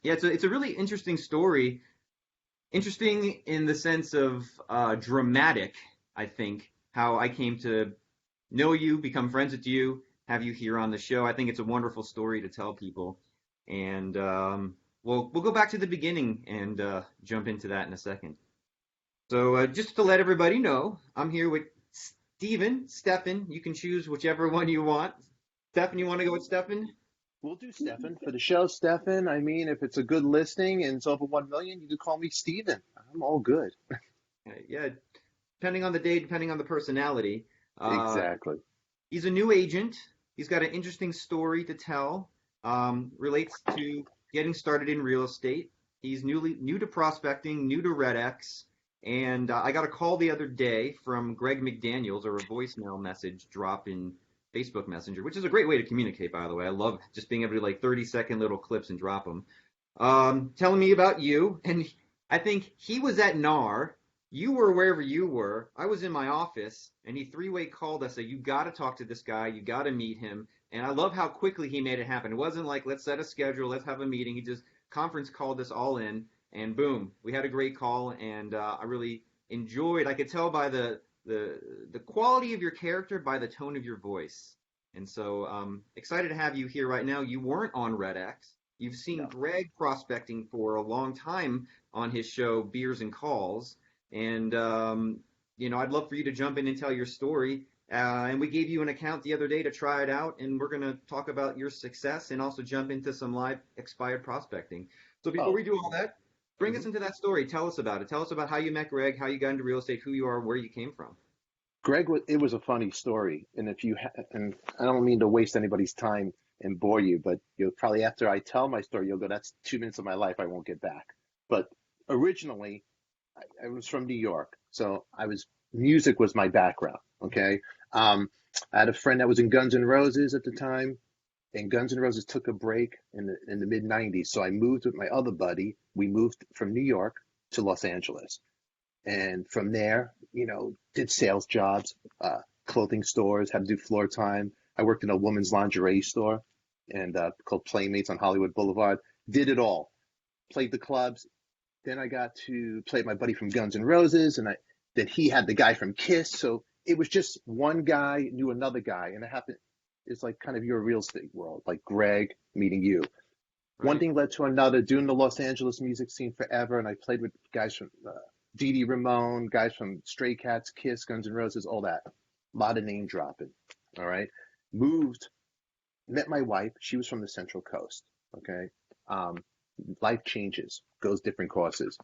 Yeah, it's a really interesting story. Interesting in the sense of dramatic, I think, how I came to know you, become friends with you, have you here on the show. I think it's a wonderful story to tell people. And we'll go back to the beginning and jump into that in a second. So just to let everybody know, I'm here with Stefan. You can choose whichever one you want. Stefan, you want to go with Stefan? We'll do Stefan for the show, Stefan. I mean, if it's a good listing and it's over 1 million, you can call me Steven. I'm all good. Yeah, depending on the day, depending on the personality. Uh, Exactly. he's a new agent. He's got an interesting story to tell. Relates to getting started in real estate. He's new to prospecting, new to REDX, and I got a call the other day from Greg McDaniels, or a voicemail message drop in Facebook Messenger, which is a great way to communicate, by the way. I love just being able to like 30-second little clips and drop them. Telling me about you, and I think he was at NAR. You were wherever you were. I was in my office, and he three-way called us. Said, "You got to talk to this guy. You got to meet him." And I love how quickly he made it happen. It wasn't like, let's set a schedule, let's have a meeting. He just conference called us all in, and boom, we had a great call. And I really enjoyed. I could tell by the quality of your character, by the tone of your voice. And so excited to have you here right now. You weren't on RedX. You've seen No. Greg prospecting for a long time on his show, Beers and Calls. And I'd love for you to jump in and tell your story. And we gave you an account the other day to try it out, and we're going to talk about your success and also jump into some live expired prospecting. So before Oh. we do all that, bring us Mhm. into that story. Tell us about it. Tell us about how you met Greg, how you got into real estate, who you are, where you came from. Greg, it was a funny story, and and I don't mean to waste anybody's time and bore you, but you'll probably after I tell my story, you'll go, "That's 2 minutes of my life I won't get back." But originally, I was from New York, so music was my background. Okay, I had a friend that was in Guns N' Roses at the time, and Guns N' Roses took a break in the mid '90s. So I moved with my other buddy. We moved from New York to Los Angeles, and from there, did sales jobs, clothing stores, had to do floor time. I worked in a women's lingerie store and called Playmates on Hollywood Boulevard. Did it all. Played the clubs. Then I got to play with my buddy from Guns N' Roses, and then he had the guy from Kiss. So it was just one guy knew another guy, and it happened. It's like kind of your real estate world, like Greg meeting you. One Right? thing led to another. Doing the Los Angeles music scene forever, and I played with guys from Dee Dee Ramone, guys from Stray Cats, Kiss, Guns N' Roses, all that. A lot of name dropping. All right. Moved, met my wife. She was from the Central Coast. Okay. Um, Life changes, goes different courses.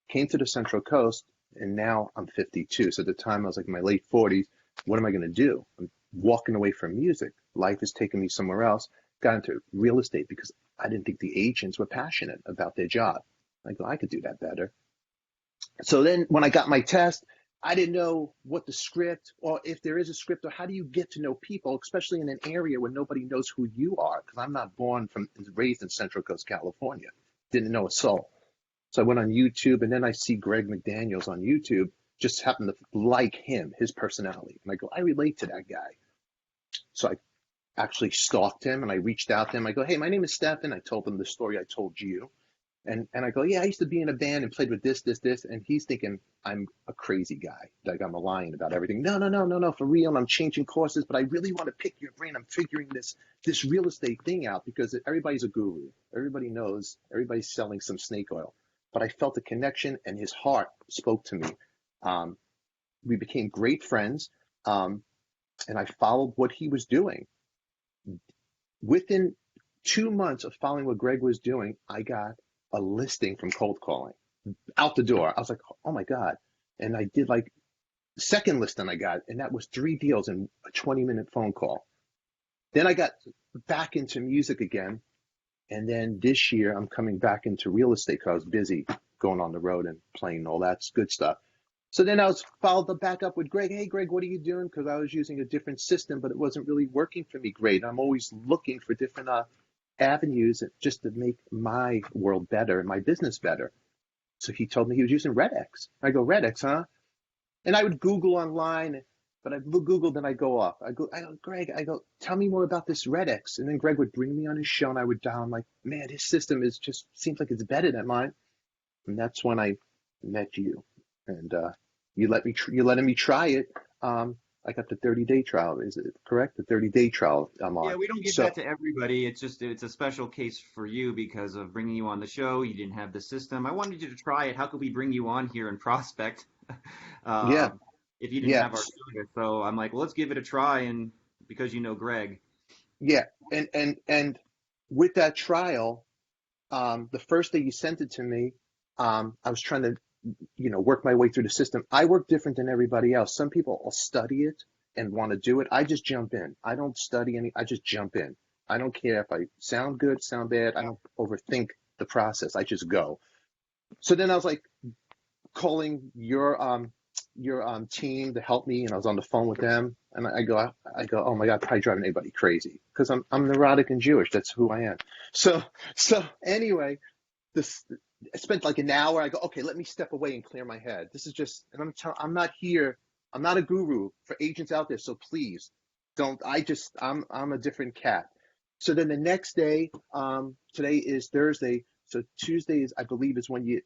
Came to the Central Coast, and now I'm 52. So at the time I was like in my late 40s. What am I going to do? I'm walking away from music. Life is taking me somewhere else. Got into real estate because I didn't think the agents were passionate about their job. I go, I could do that better. So then when I got my test, I didn't know what the script, or if there is a script, or how do you get to know people, especially in an area where nobody knows who you are, because I'm not raised in Central Coast, California. Didn't know a soul. So I went on YouTube, and then I see Greg McDaniels on YouTube, just happened to like him, his personality. And I go, I relate to that guy. So I actually stalked him, and I reached out to him. I go, hey, my name is Stefan. I told him the story I told you. And I go, yeah, I used to be in a band and played with this. And he's thinking I'm a crazy guy, like I'm lying about everything. No, for real. And I'm changing courses, but I really want to pick your brain. I'm figuring this real estate thing out because everybody's a guru. Everybody knows, everybody's selling some snake oil. But I felt a connection, and his heart spoke to me. We became great friends, and I followed what he was doing. Within 2 months of following what Greg was doing, I got a listing from cold calling out the door. I was like, oh my God. And I did like the second listing I got, and that was 3 deals in a 20-minute phone call. Then I got back into music again. And then this year I'm coming back into real estate because I was busy going on the road and playing all that good stuff. So then I was followed back up with Greg. Hey, Greg, what are you doing? Because I was using a different system, but it wasn't really working for me great. I'm always looking for different avenues just to make my world better and my business better. So he told me he was using REDX. I go, REDX, huh? And I would Google online, but I Googled and I go off. Greg, tell me more about this REDX. And then Greg would bring me on his show and I would dial. I'm like, man, his system is just seems like it's better than mine. And that's when I met you. And you letting me try it. I got the 30-day trial. Is it correct? The 30-day trial I'm Yeah, on. we don't give So that to everybody. It's a special case for you because of bringing you on the show. You didn't have the system. I wanted you to try it. How could we bring you on here and prospect yeah, uh, if you didn't yeah, have our service? So I'm like, well, let's give it a try. And because you know Greg, yeah. And with that trial, the first day you sent it to me, I was trying to, work my way through the system. I work different than everybody else. Some people will study it and want to do it. I just jump in. I don't study I just jump in. I don't care if I sound good, sound bad. I don't overthink the process. I just go. So then I was like calling your team to help me, and I was on the phone with them, and oh my God, probably driving anybody crazy because I'm neurotic and Jewish. That's who I am. So anyway, this I spent like an hour. I go, okay, let me step away and clear my head. This is just, and I'm not here. I'm not a guru for agents out there. So please don't, I'm a different cat. So then the next day, today is Thursday. So Tuesday is, I believe, is when you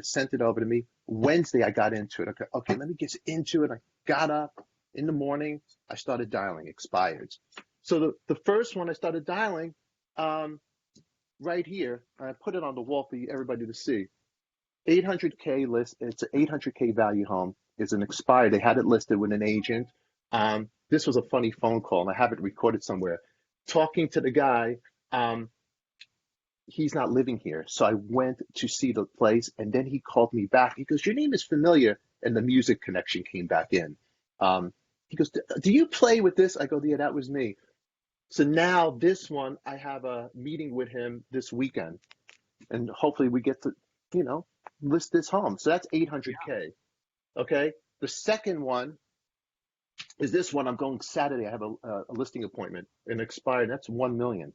sent it over to me. Wednesday, I got into it. Okay, let me get into it. I got up in the morning. I started dialing expireds. So the first one I started dialing, right here, I put it on the wall for everybody to see. 800K list. It's an 800K value home. It's an expired. They had it listed with an agent. This was a funny phone call, and I have it recorded somewhere. Talking to the guy, he's not living here. So I went to see the place, and then he called me back. He goes, "Your name is familiar," and the music connection came back in. He goes, "Do you play with this?" I go, "Yeah, that was me." So now this one, I have a meeting with him this weekend, and hopefully we get to, list this home. So that's 800K. Okay. The second one is this one. I'm going Saturday. I have a listing appointment and expired. That's 1 million.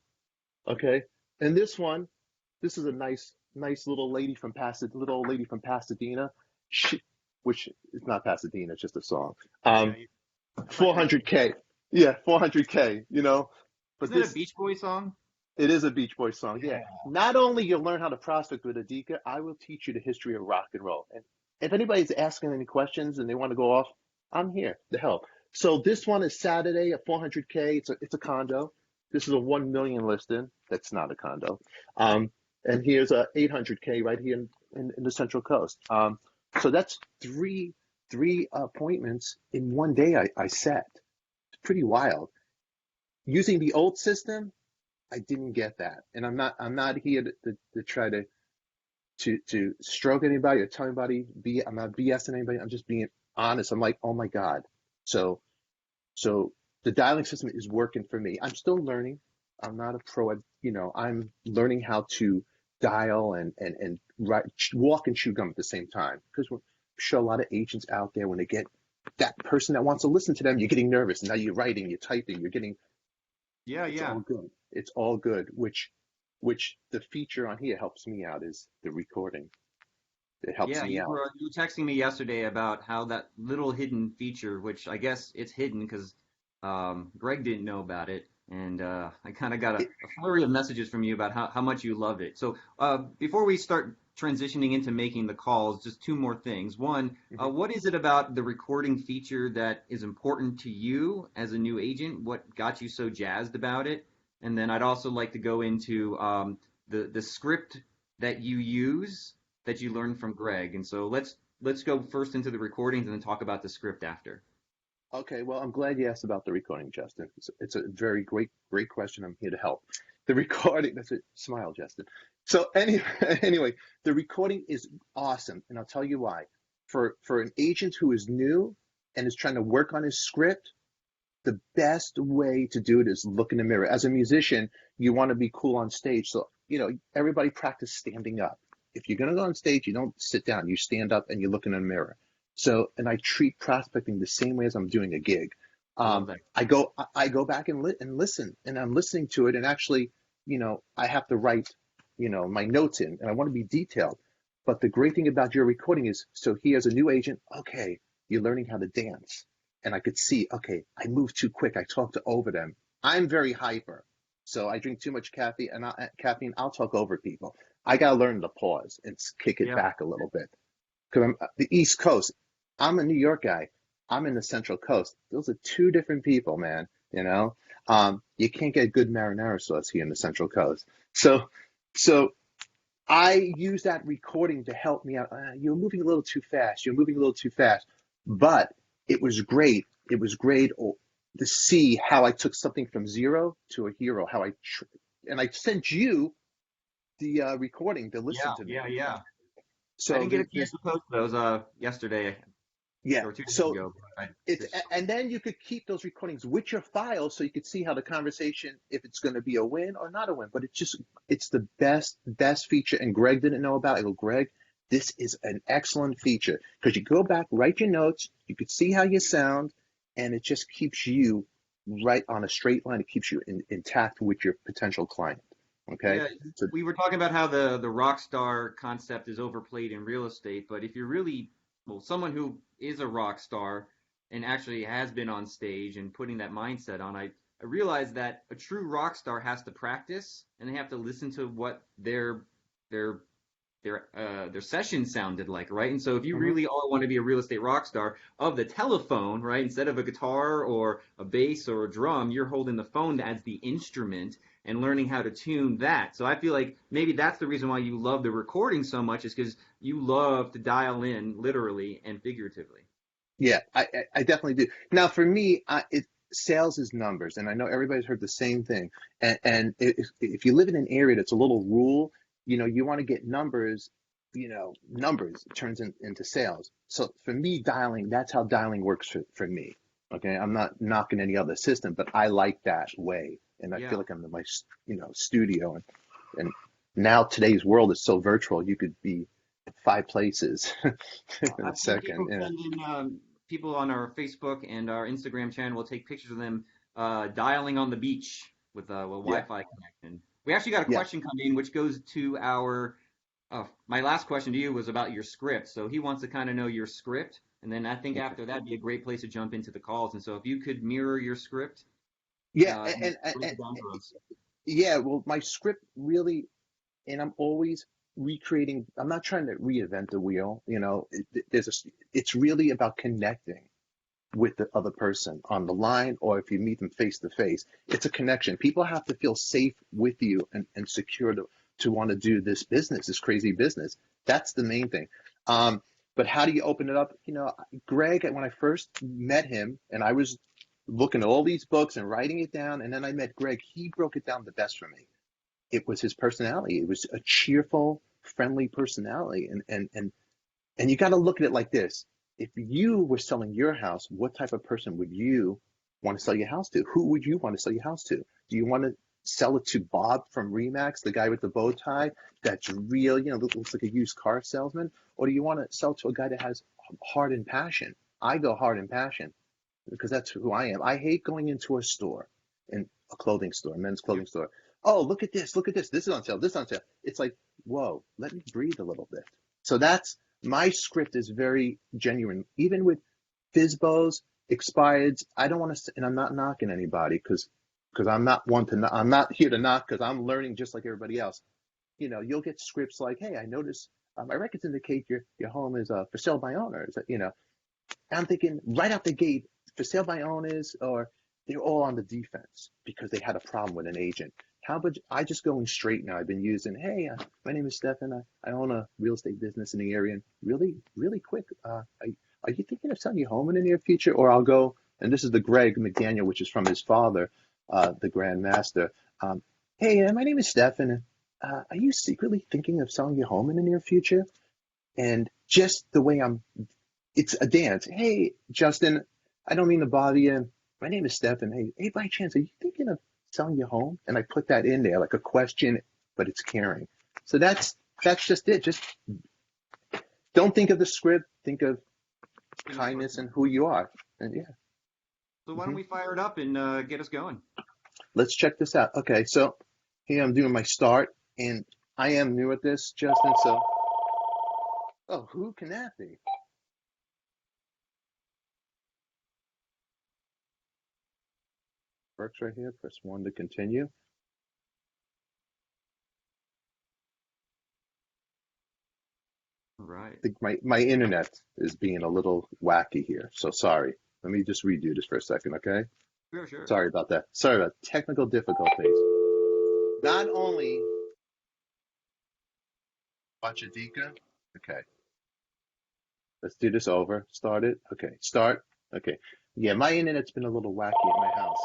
Okay. And this is a nice little lady from little old lady from Pasadena. Which is not Pasadena. It's just a song. yeah, 400K. Yeah. 400K, but isn't that a this, Beach Boy song? it is a Beach Boys song, yeah. Yeah. Not only you'll learn how to prospect with Adika, I will teach you the history of rock and roll. And if anybody's asking any questions and they want to go off, I'm here to help. So this one is Saturday at 400K. It's a condo. This is a 1 million listing. That's not a condo. And here's a 800K right here in the Central Coast. So that's three appointments in one day I set. It's pretty wild. Using the old system, I didn't get that, and I'm not here to try to stroke anybody or tell anybody. I'm not BSing anybody. I'm just being honest. I'm like, oh my God. So the dialing system is working for me. I'm still learning. I'm not a pro. I'm learning how to dial and walk and chew gum at the same time, because I'm sure a lot of agents out there, when they get that person that wants to listen to them, you're getting nervous, and now you're writing, you're typing, you're getting. Yeah, It's yeah. all good. It's all good. Which the feature on here helps me out is the recording. It helps Yeah, me out. you were texting me yesterday about how that little hidden feature, which I guess it's hidden because Greg didn't know about it, and I kind of got It, a flurry of messages from you about how much you loved it. So before we start transitioning into making the calls, just two more things. One, mhm. what is it about the recording feature that is important to you as a new agent? What got you so jazzed about it? And then I'd also like to go into the script that you use that you learned from Greg. And so let's go first into the recordings and then talk about the script after. Okay, well, I'm glad you asked about the recording, Justin. It's a very great question. I'm here to help. The recording, that's a smile, Justin. So anyway, the recording is awesome, and I'll tell you why. For an agent who is new and is trying to work on his script, the best way to do it is look in the mirror. As a musician, you want to be cool on stage. So, everybody practice standing up. If you're going to go on stage, you don't sit down. You stand up and you look in the mirror. So, and I treat prospecting the same way as I'm doing a gig. I love that. I go back and listen, and I'm listening to it. And actually, I have to write, my notes in, and I want to be detailed. But the great thing about your recording is, so he as a new agent, okay, you're learning how to dance. and I could see, okay, I move too quick. I talk over them. I'm very hyper. So I drink too much caffeine. I'll talk over people. I got to learn to pause and kick it Yeah. back a little bit. Because I'm the East Coast. I'm a New York guy. I'm in the Central Coast. Those are two different people, man. You can't get good marinara sauce here in the Central Coast. So I use that recording to help me out. You're moving a little too fast. You're moving a little too fast. But it was great. It was great to see how I took something from zero to a hero. And I sent you the recording to listen to me. Yeah. I So didn't get a chance to post those yesterday yeah. or 2 days So ago. But and then you could keep those recordings with your files so you could see how the conversation, if it's going to be a win or not a win. But it's the best feature. And Greg didn't know about it. I go, Greg, this is an excellent feature because you go back, write your notes, you could see how you sound, and it just keeps you right on a straight line. It keeps you intact with your potential client. Okay. Yeah, So we were talking about how the rock star concept is overplayed in real estate, but if you're really, well, someone who is a rock star and actually has been on stage and putting that mindset on, I realized that a true rock star has to practice and they have to listen to what their their session sounded like, right? And so if you mhm. really all want to be a real estate rock star of the telephone, right, instead of a guitar or a bass or a drum, you're holding the phone as the instrument and learning how to tune that. So I feel like maybe that's the reason why you love the recording so much is because you love to dial in literally and figuratively. Yeah, I definitely do. Now, for me, sales is numbers, and I know everybody's heard the same thing. And if you live in an area that's a little rural, you want to get numbers. Numbers turns into sales. So for me, that's how dialing works for me. Okay, I'm not knocking any other system, but I like that way, and I feel Yeah. like I'm in my studio, and now today's world is so virtual. You could be 5 places in a I've seen second. people Yeah. send in people on our Facebook and our Instagram channel will take pictures of them dialing on the beach with a Yeah. Wi-Fi connection. We actually got a Yeah. question come in, which goes to our. My last question to you was about your script. So he wants to kind of know your script, and then I think Okay. after that'd be a great place to jump into the calls. And so if you could mirror your script Yeah, and break it down for us. yeah, well, my script really, and I'm always recreating. I'm not trying to reinvent the wheel. It's really about connecting with the other person on the line, or if you meet them face to face. It's a connection. People have to feel safe with you and secure to want to do this business, this crazy business. That's the main thing. Um, but how do you open it up? Greg, when I first met him, and I was looking at all these books and writing it down, and then I met Greg, he broke it down the best for me. It was his personality. It was a cheerful, friendly personality. And you got to look at it like this. If you were selling your house, what type of person would you want to sell your house to? Who would you want to sell your house to? Do you want to sell it to Bob from Remax, the guy with the bow tie that's real, looks like a used car salesman? Or do you want to sell to a guy that has heart and passion? I go heart and passion because that's who I am. I hate going into a store, in a clothing store, a men's clothing store. Oh, look at this, look at this. This is on sale, this is on sale. It's like, whoa, let me breathe a little bit. So that's my script is very genuine, even with FISBOs, expireds. I don't want to, and I'm not knocking anybody because I'm not one to, I'm not here to knock because I'm learning just like everybody else. You'll get scripts like, hey, I noticed my records indicate your home is for sale by owners. I'm thinking right out the gate, for sale by owners, or they're all on the defense because they had a problem with an agent. How about I just going straight now? I've been using, hey, my name is Stefan. I own a real estate business in the area. And really, really quick, are you thinking of selling your home in the near future? Or I'll go, and this is the Greg McDaniel, which is from his father, the Grand Master. Hey, my name is Stefan. Are you secretly thinking of selling your home in the near future? And just the way it's a dance. Hey, Justin, I don't mean to bother you. My name is Stefan. Hey, by chance, are you thinking of selling your home? And I put that in there like a question, but it's caring. So that's just it. Just don't think of the script. Think of Being a kindness person. and who you are. And yeah, So why don't hmm we fire it up and get us going? let's check this out. Okay, so here I'm doing my start, and I am new at this, Justin. So, oh, who can that be? works right here. Press 1 to continue. Right. I think my internet is being a little wacky here, so sorry. Let me just redo this for a second, okay? Sure. Sorry about that. Sorry about technical difficulties. Not only Stefan Adika. Okay. Let's do this over. Start it. Okay. Start. Okay. Yeah, my internet's been a little wacky at my house.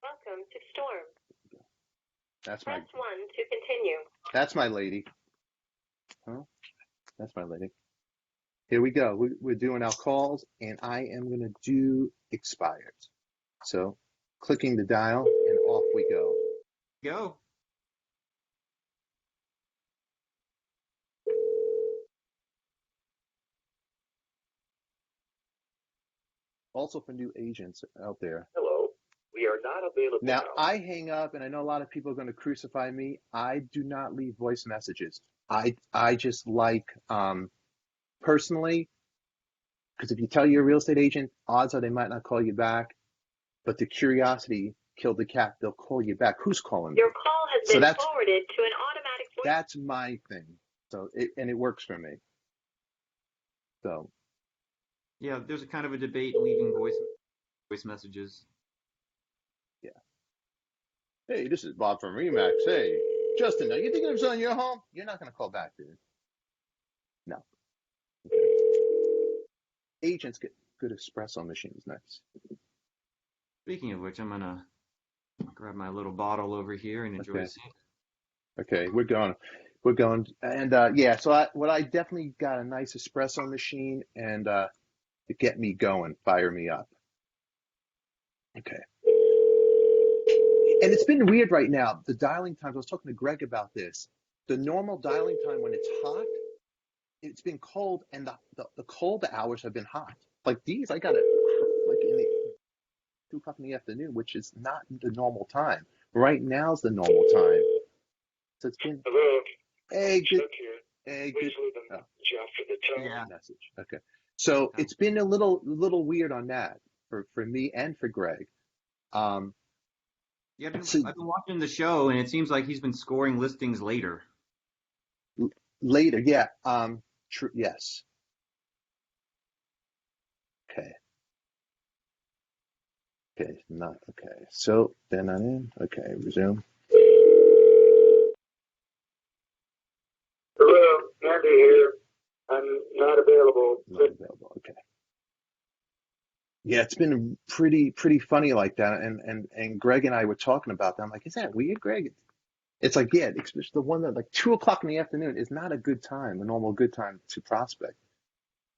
Welcome to Storm. That's Press 1 to continue. That's my lady. Huh? That's my lady. Here we go. We're doing our calls, and I am going to do expired. So clicking the dial, and off we go. Go. Also for new agents out there. Hello. We are not available Now, I hang up, and I know a lot of people are going to crucify me. I do not leave voice messages. I just like, personally, because if you tell your real estate agent, odds are they might not call you back, but the curiosity killed the cat. They'll call you back. Who's calling me? Your call has been forwarded to an automatic voice. That's my thing. So it works for me. So. Yeah, there's a kind of a debate leaving voice messages. Yeah. Hey, this is Bob from Remax. Hey, Justin, are you thinking of selling your home? You're not going to call back, dude. No. Okay. Agents get good espresso machines next. Speaking of which, I'm gonna grab my little bottle over here and enjoy this. Okay, we're going, and yeah. So I definitely got a nice espresso machine, and to get me going, fire me up. Okay. And it's been weird right now. The dialing times. I was talking to Greg about this. The normal dialing time when it's hot, it's been cold, and the cold hours have been hot. Like these, I got it like in the 2 o'clock in the afternoon, which is not the normal time. Right now's the normal time. So it's been. Hello. Hey, good. Hey, good. Please leave a Jeff for the tone. Yeah. Message. Okay. So it's been a little weird on that for me and for Greg. Yeah, I've been watching the show, and it seems like he's been scoring listings later. Later, yeah. True. Yes. Okay. Okay. Not okay. So then I'm in. Okay. Resume. Hello, Andy here. I'm not available. Not available. Okay. Yeah, it's been pretty funny like that, and Greg and I were talking about that. I'm like, is that weird, Greg? It's like, yeah, especially the one that like 2 o'clock in the afternoon is not a good time, a normal good time to prospect.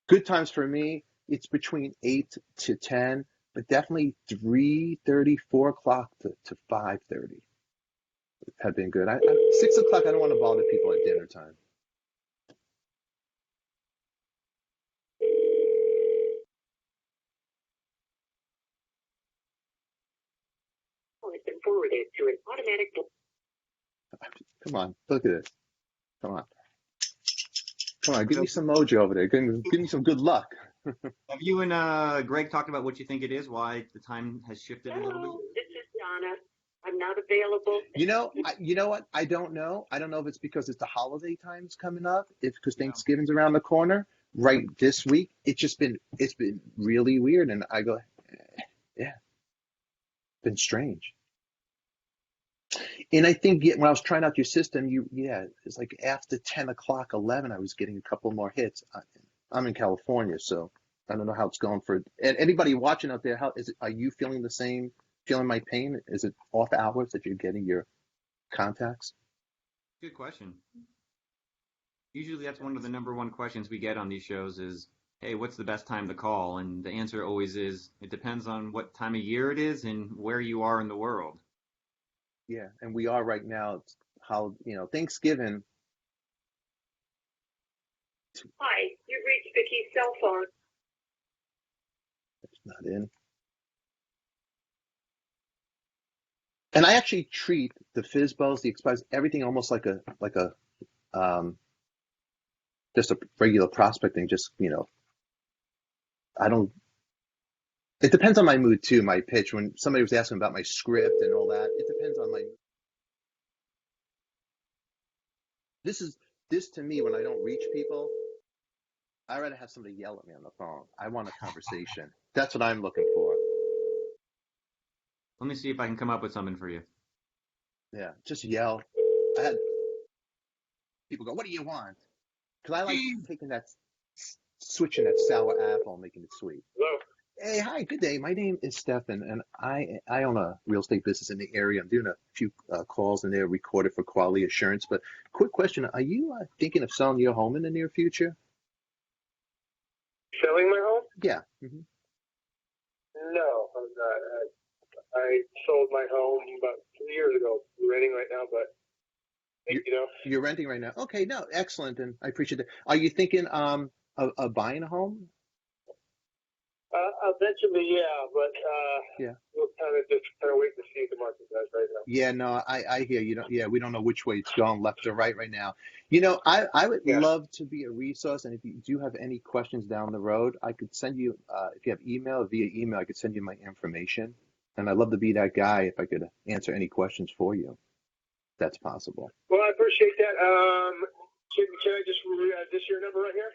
Good times for me, it's between 8 to 10, but definitely 3:30, 4 o'clock to 5:30 have been good. 6 o'clock, I don't want to bother people at dinner time. It's been forwarded to an automatic. Come on, look at this. Come on, give me some mojo over there. Give me some good luck. Have you and Greg talked about what you think it is, why the time has shifted a little bit? Hello, this is Donna. I'm not available. You know what? I don't know. I don't know if it's because it's the holiday times coming up. It's because Thanksgiving's around the corner. Right this week, it's been really weird, and I go, yeah, been strange. And I think when I was trying out your system, it's like after 10 o'clock, 11, I was getting a couple more hits. I'm in California, so I don't know how it's going for and anybody watching out there. How is it? Are you feeling the same? Feeling my pain? Is it off hours that you're getting your contacts? Good question. Usually that's one of the number one questions we get on these shows is, hey, what's the best time to call? And the answer always is, it depends on what time of year it is and where you are in the world. Yeah, and we are right now. It's Thanksgiving. Hi, you've reached Vicky's cell phone. It's not in. And I actually treat the FISBOs, the expires, everything almost like a just a regular prospecting. Just It depends on my mood too, my pitch. When somebody was asking about my script and all that, it depends on my. This to me when I don't reach people, I'd rather have somebody yell at me on the phone. I want a conversation. That's what I'm looking for. Let me see if I can come up with something for you. Yeah, just yell. I had people go, "What do you want?" Because I like taking that, switching that sour apple and making it sweet. Hello. Hey, hi, good day. My name is Stefan, and I own a real estate business in the area. I'm doing a few calls, and they're recorded for quality assurance. But quick question: are you thinking of selling your home in the near future? Selling my home? Yeah. No, I'm not. I sold my home about 2 years ago. I'm renting right now, but You're renting right now. Okay, no, excellent, and I appreciate it. Are you thinking of buying a home? eventually, yeah, but Yeah. we'll kind of wait to see what the market does right now. Yeah, no, I hear you. Don't, yeah, we don't know which way it's going, left or right now. You know, I would Yeah. love to be a resource, and if you do have any questions down the road, I could send you, if you have email, via email, I could send you my information. And I'd love to be that guy if I could answer any questions for you. That's possible. Well, I appreciate that. Can I just this your number right here?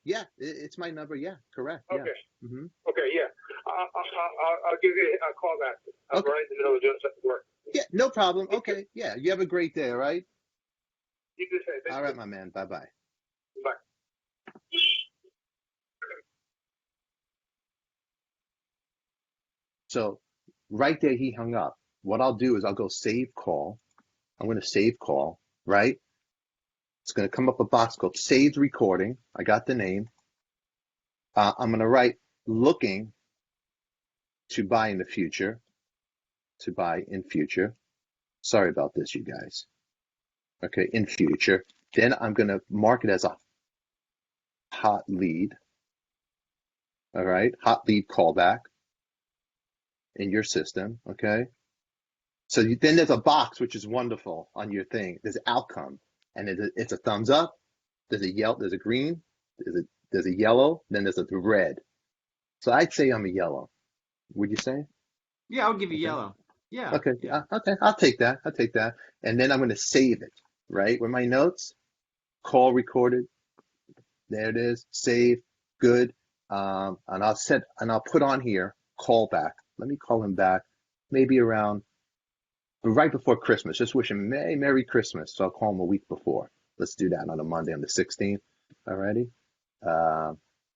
Yeah, it's my number. Yeah, correct. Yeah. Okay. Mm-hmm. Okay, yeah. I'll give you a call back. I'm Okay. right in the middle of doing something work. Yeah, no problem. Okay. Yeah, you have a great day, all right? You do the same. Thank All you. right, my man. Bye-bye. Bye. So right there, he hung up. What I'll do is I'll go save call. I'm going to save call, right? It's going to come up a box called saved recording. I got the name. I'm going to write looking to buy in the future, to buy in future. Sorry about this, you guys. Okay, in future. Then I'm going to mark it as a hot lead. All right, hot lead callback in your system. Okay. So then there's a box, which is wonderful on your thing. There's outcome, and it's a thumbs up. There's a yellow. There's a green. There's a yellow. Then there's a red. So I'd say I'm a yellow. Would you say? Yeah, I would give you Okay. yellow. Yeah. Okay. Yeah. Okay. I'll take that. I'll take that. And then I'm going to save it. Right with my notes. Call recorded. There it is. Save. Good. And I'll put on here call back. Let me call him back. Maybe around right before Christmas. Just wish him Merry Christmas. So I'll call him a week before. Let's do that on a Monday on the 16th. Alrighty.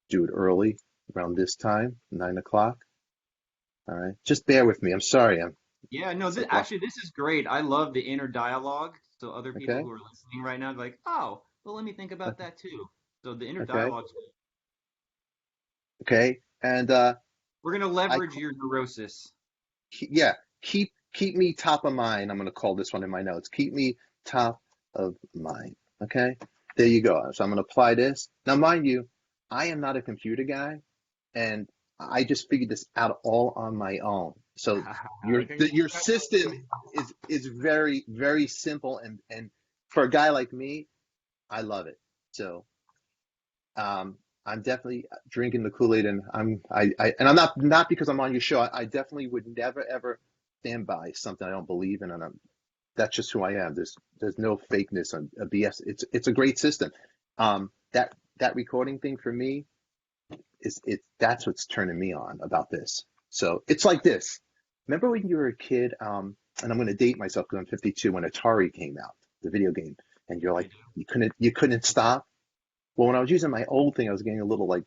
Do it early around this time, 9 o'clock. All right. Just bear with me. I'm sorry. Yeah, no, actually, this is great. I love the inner dialogue. So other people Okay. who are listening right now, are like, oh, well, let me think about that too. So the inner Okay. dialogue, Okay. And we're going to leverage your neurosis. yeah, keep me top of mind. I'm going to call this one in my notes. Keep me top of mind. Okay. There you go. So I'm going to apply this. Now, mind you, I am not a computer guy, and I just figured this out all on my own. So your system is very, very simple, and for a guy like me, I love it. So I'm definitely drinking the Kool-Aid, and I'm not because I'm on your show. I definitely would never ever stand by something I don't believe in, and that's just who I am. There's no fakeness on a BS. It's a great system. That recording thing for me is that's what's turning me on about this. So it's like this. Remember when you were a kid? And I'm going to date myself because I'm 52. When Atari came out, the video game, and you're like you couldn't stop. Well, when I was using my old thing, I was getting a little like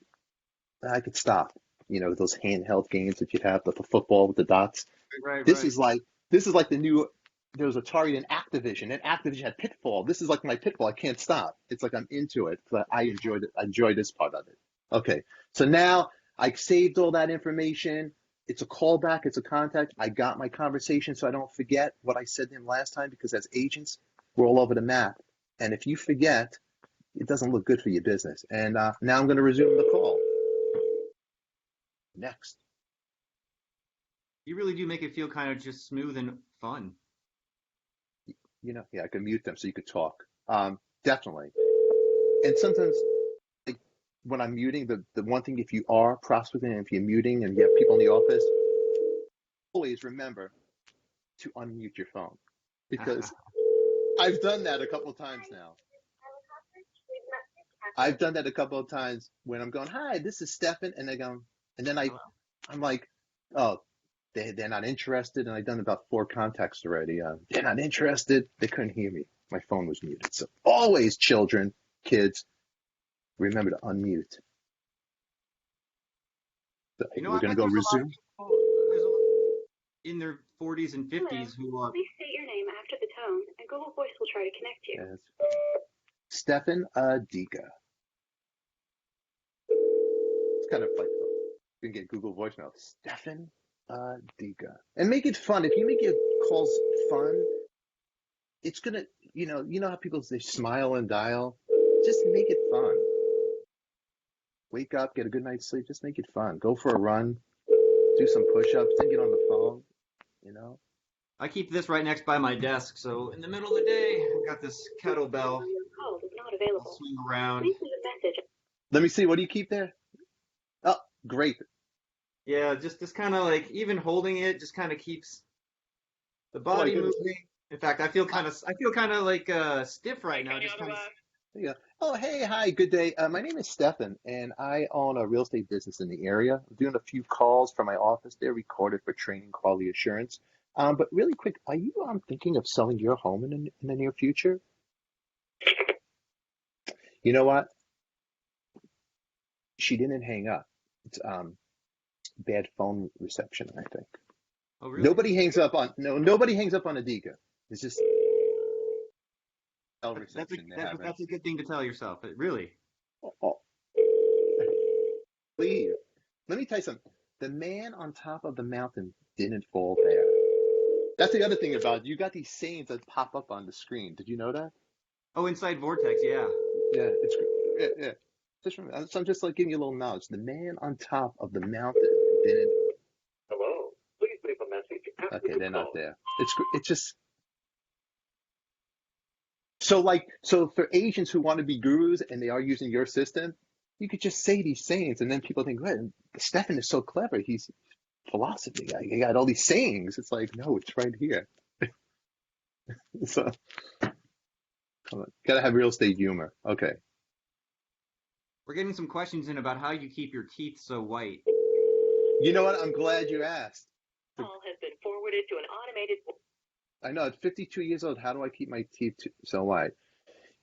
I could stop. You know, those handheld games that you'd have, the football with the dots. Right. This is like the new. There was Atari and Activision, and Activision had Pitfall. This is like my Pitfall. I can't stop. It's like I'm into it. But I enjoyed it. I enjoy this part of it. Okay, so now I saved all that information. It's a callback. It's a contact. I got my conversation, so I don't forget what I said to him last time. Because as agents, we're all over the map, and if you forget, it doesn't look good for your business. And now I'm going to resume the call. Next. You really do make it feel kind of just smooth and fun. You know, yeah, I can mute them so you could talk. Definitely. And sometimes like, when I'm muting, the one thing, if you are prospecting and if you're muting and you have people in the office, always remember to unmute your phone, because I've done that a couple of times now. I've done that a couple of times when I'm going, hi, this is Stefan, and they go, and then I'm like, oh, they're not interested, and I've done about 4 contacts already. They're not interested. They couldn't hear me. My phone was muted. So always, children, kids, remember to unmute. So You know, we're I going to bet go there's a lot of resume. people there's a lot in their 40s and 50s who are. Please state your name after the tone, and Google Voice will try to connect you. Yes. Stefan Adika. It's kind of like you can get Google Voice now. Stefan Adika. And make it fun. If you make your calls fun, it's gonna, you know how people say smile and dial? Just make it fun. Wake up, get a good night's sleep, just make it fun. Go for a run, do some push-ups, then get on the phone, I keep this right next by my desk, so in the middle of the day, I've got this kettlebell. Your call is not I'll available. swing around. Please leave a message. Let me see, what do you keep there? Oh, great. Yeah, just kind of like even holding it just kind of keeps the body goodness. moving. In fact, I feel kind of like stiff right now. Just kind of. There you go. Oh, hey, hi, good day. My name is Stefan, and I own a real estate business in the area. I'm doing a few calls from my office. They're recorded for training quality assurance. But really quick, are you thinking of selling your home in the near future? You know what? She didn't hang up. It's bad phone reception, I think. Oh, really? Nobody hangs up on Adika. It's just cell reception. That's a good thing to tell yourself. Really. Oh, please. Let me tell you something. The man on top of the mountain didn't fall there. That's the other thing about it. You got these sayings that pop up on the screen. Did you know that? Oh, Inside Vortex, yeah. Yeah, yeah. Just remember, so I'm just like giving you a little knowledge. The man on top of the mountain didn't. Hello. Please leave a message after Okay, the they're call. not there. It's just so for agents who want to be gurus and they are using your system, you could just say these sayings, and then people think, "Well, Stefan is so clever. He's philosophy guy. He got all these sayings." It's like, no, it's right here. So, come on, gotta have real estate humor. Okay. We're getting some questions in about how you keep your teeth so white. You know what? I'm glad you asked. Call has been forwarded to an automated. I know at 52 years old, how do I keep my teeth so white?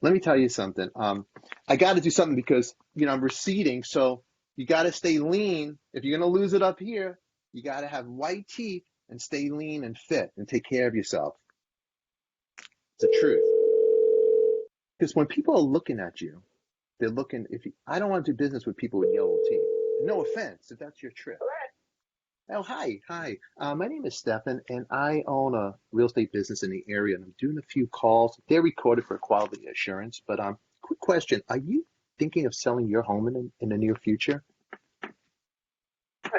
Let me tell you something. I got to do something because, I'm receding. So you got to stay lean. If you're going to lose it up here, you got to have white teeth and stay lean and fit and take care of yourself. It's the truth. Because when people are looking at you, they're looking, I don't want to do business with people with yellow teeth. No offense, if that's your trip. Oh, hi. My name is Stefan, and I own a real estate business in the area, and I'm doing a few calls. They're recorded for quality assurance, but quick question. Are you thinking of selling your home in the near future?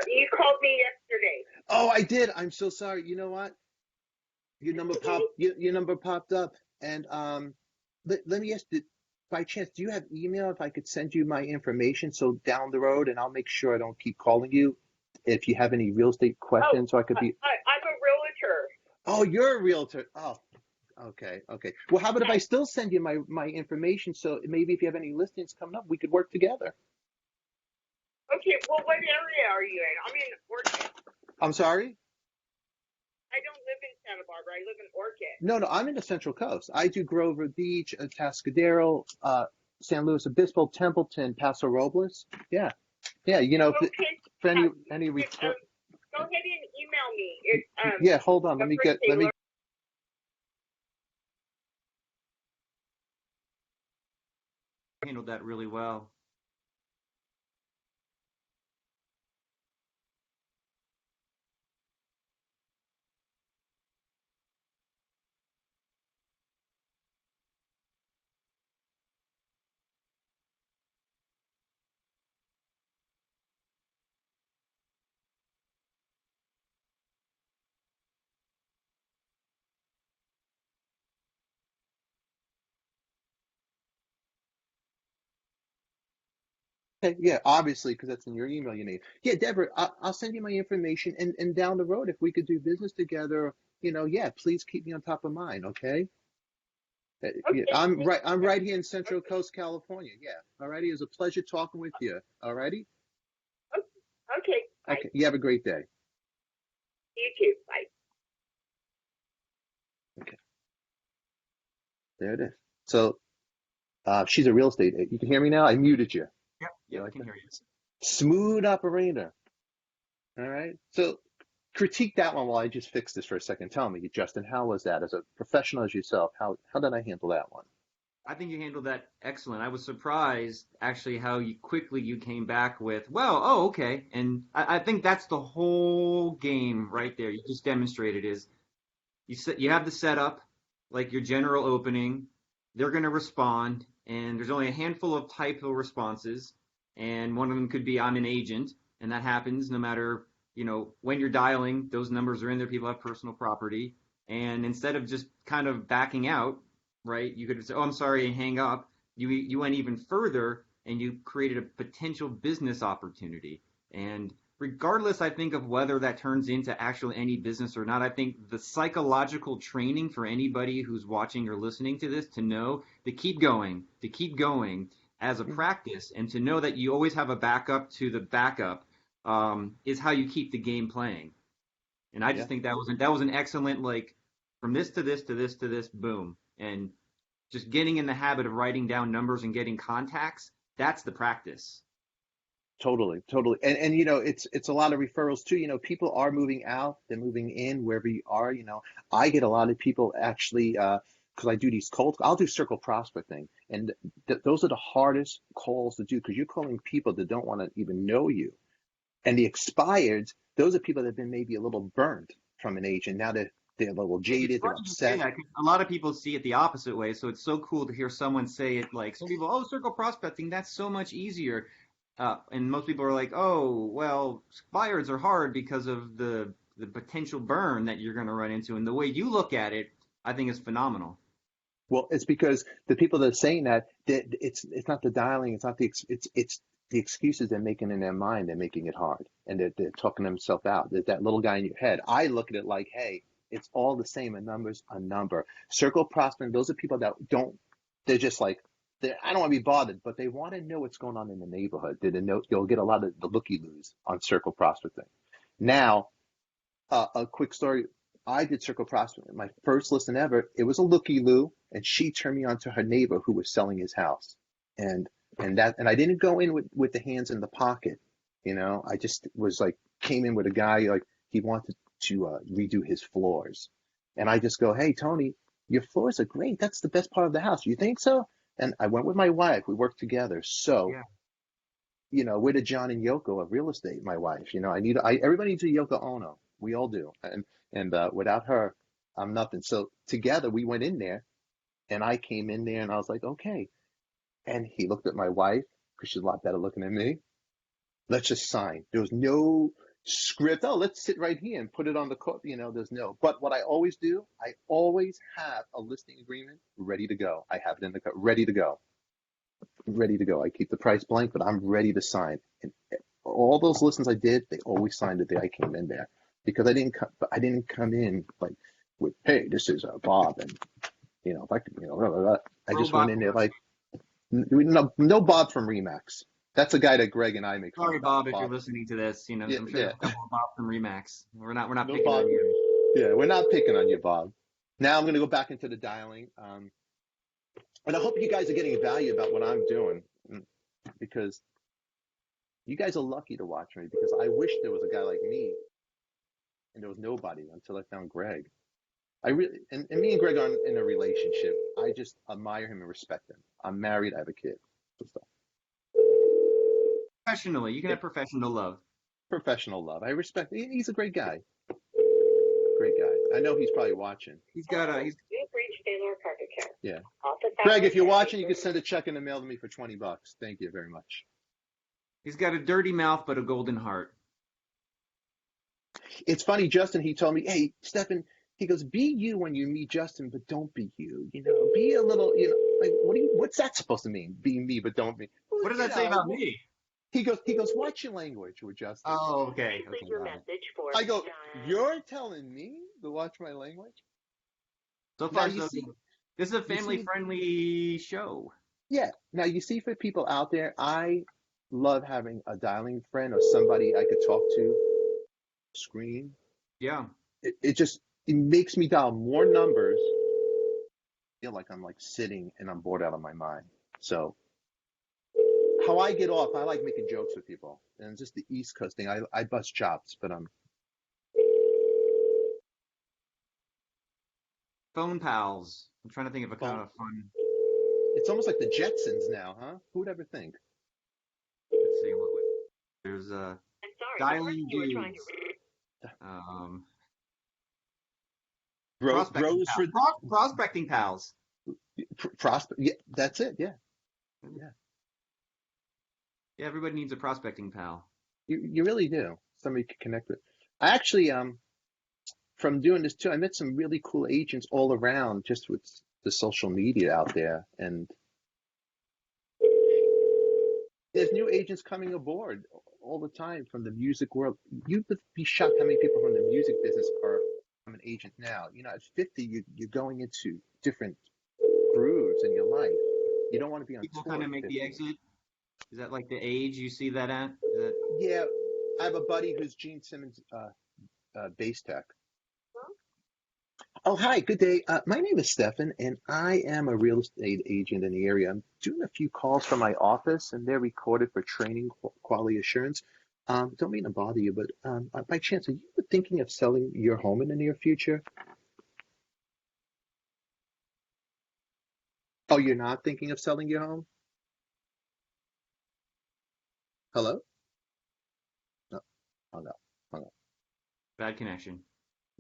You called me yesterday. Oh, I did. I'm so sorry. You know what? Your number popped up, and let me ask you, by chance, do you have email if I could send you my information so down the road, and I'll make sure I don't keep calling you if you have any real estate questions, so I could be. I'm a realtor. Oh, you're a realtor. Oh, okay. Well, how about if I still send you my information, so maybe if you have any listings coming up, we could work together. Okay, well, what area are you in? I'm in Orchid. I'm sorry? I don't live in Santa Barbara. I live in Orchid. No, I'm in the Central Coast. I do Grover Beach, Atascadero, San Luis Obispo, Templeton, Paso Robles. Yeah. Okay. For any Go ahead and email me. Yeah, hold on. Let me Handled that really well. Okay, yeah, obviously, because that's in your email you need. Yeah, Deborah, I'll send you my information, and down the road, if we could do business together, yeah, please keep me on top of mine, okay? Yeah, Okay. I'm right here in Central Coast, California. Yeah, all righty. It was a pleasure talking with you. All righty. Okay. Bye. Okay, you have a great day. You too. Bye. Okay, there it is. So she's a real estate. You can hear me now. I muted you. Yep, You yep, like can that? hear you. Smooth operator. All right. So critique that one while I just fix this for a second. Tell me, Justin, how was that as a professional as yourself? How did I handle that one? I think you handled that excellent. I was surprised actually how quickly you came back with, well, oh, okay. And I think that's the whole game right there. You just demonstrated is you have the setup, like your general opening. They're going to respond, and there's only a handful of typo responses, and one of them could be I'm an agent, and that happens no matter when you're dialing. Those numbers are in there. People have personal property, and instead of just kind of backing out, right? You could say, "Oh, I'm sorry," and hang up. You went even further, and you created a potential business opportunity. And regardless, I think, of whether that turns into actually any business or not, I think the psychological training for anybody who's watching or listening to this to know to keep going as a practice, and to know that you always have a backup to the backup is how you keep the game playing. And I Yeah, just think that was an excellent, like, from this to this to this to this, boom, and just getting in the habit of writing down numbers and getting contacts. That's the practice. totally, totally. And it's a lot of referrals too. People are moving out, they're moving in wherever you are. I get a lot of people actually because I do these cold. I'll do circle prospecting, and those are the hardest calls to do because you're calling people that don't want to even know you. And the expireds, those are people that have been maybe a little burnt from an agent. Now they're a little It's jaded, they're funny you say upset. that 'cause a lot of people see it the opposite way. So it's so cool to hear someone say it. Like some people, oh, circle prospecting, that's so much easier. And most people are like, oh, well, expireds are hard because of the potential burn that you're going to run into. And the way you look at it, I think is phenomenal. Well, it's because the people that are saying that it's not the dialing, it's not it's the excuses they're making in their mind. They're making it hard, and they're talking themselves out. There's that little guy in your head. I look at it like, hey, it's all the same. A number's a number. Circle prospecting. Those are people that don't. They're just like, I don't want to be bothered, but they want to know what's going on in the neighborhood. They know you'll get a lot of the looky-loos on circle prospecting. Now, a quick story. I did circle prospecting. My first listing ever, it was a looky-loo, and she turned me on to her neighbor who was selling his house. And and I didn't go in with the hands in the pocket. I just was like, came in with a guy like he wanted to redo his floors. And I just go, hey, Tony, your floors are great. That's the best part of the house. You think so? And I went with my wife. We worked together. So, Yeah. we're the John and Yoko of real estate, my wife. Everybody needs a Yoko Ono. We all do. And without her, I'm nothing. So together we went in there, and I came in there and I was like, okay. And he looked at my wife because she's a lot better looking than me. Let's just sign. There was no script. Oh, let's sit right here and put it on the court. There's no. But what I always do, I always have a listing agreement ready to go. I have it in the ready to go. Ready to go. I keep the price blank, but I'm ready to sign. And all those listings I did, they always signed the day I came in there because I didn't come in like with, hey, this is Bob, and if I could, blah, blah, blah. I just went Robot. in there like no Bob from Remax. That's a guy that Greg and I make fun Sorry, about. Bob, if you're listening to this. I'm Yeah, sure yeah. there's a couple of Bob from Remax. We're not No picking Bob. on you. Yeah, we're not picking on you, Bob. Now I'm going to go back into the dialing. And I hope you guys are getting value about what I'm doing because you guys are lucky to watch me because I wish there was a guy like me and there was nobody until I found Greg. I really, and me and Greg are in a relationship. I just admire him and respect him. I'm married. I have a kid. So Professionally, you can yeah, have professional love. professional love. I respect. He's a great guy. Great guy. I know he's probably watching. He's got a he's You've reached Baylor Carpet Care. Yeah. Office Greg, hours if you're are watching, you 8:30. can send a check in the mail to me for $20. Thank you very much. he's got a dirty mouth but a golden heart. It's funny, Justin, he told me, hey, Stefan, he goes, be you when you meet Justin, but don't be you. Be a little, like, what's that supposed to mean? Be me, but don't be. Well, What does that say about me? He goes, watch your language with Justin. Oh, okay. Please leave Okay, your got it. message for I go, you're telling me to watch my language? So Now far, you so see, good. This is a family-friendly show. yeah. Now you see, for people out there, I love having a dialing friend or somebody I could talk to. Screen. Yeah. It makes me dial more numbers. I feel like I'm like sitting and I'm bored out of my mind. So how I get off, I like making jokes with people, and it's just the East Coast thing. I bust chops, but Phone pals. I'm trying to think of a kind phone. of fun. It's almost like the Jetsons now, huh? Who would ever think? Let's see. There's I'm sorry, the dialing person you were trying to dudes. Bros Prospecting for pals. Prospecting pals. prospect. Yeah, that's it. Yeah. Yeah, everybody needs a prospecting pal. You really do. Somebody you can connect with. I actually, from doing this too, I met some really cool agents all around just with the social media out there. And there's new agents coming aboard all the time from the music world. You would be shocked how many people from the music business are I'm an agent now. At 50, you're going into different grooves in your life. You don't want to be on People tour kind at of make 50. the exit. Is that like the age you see that at? Yeah, I have a buddy who's Gene Simmons' bass tech. Oh, hi, good day. My name is Stefan, and I am a real estate agent in the area. I'm doing a few calls from my office, and they're recorded for training quality assurance. Don't mean to bother you, but by chance, are you thinking of selling your home in the near future? Oh, you're not thinking of selling your home? Hello? No, hung up, hung up. Bad connection.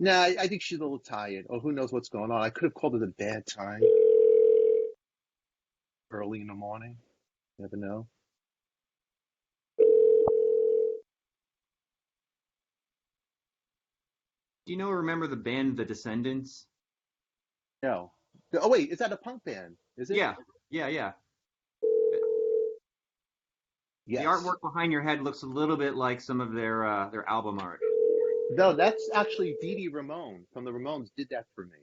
No, I think she's a little tired, or who knows what's going on. I could have called it a bad time. Early in the morning. Never know. Do you know or remember the band The Descendants? No. Oh, wait, is that a punk band? Is it? Yeah. Yeah. The Yes. artwork behind your head looks a little bit like some of their album art. No, that's actually Dee Dee Ramone from the Ramones did that for me.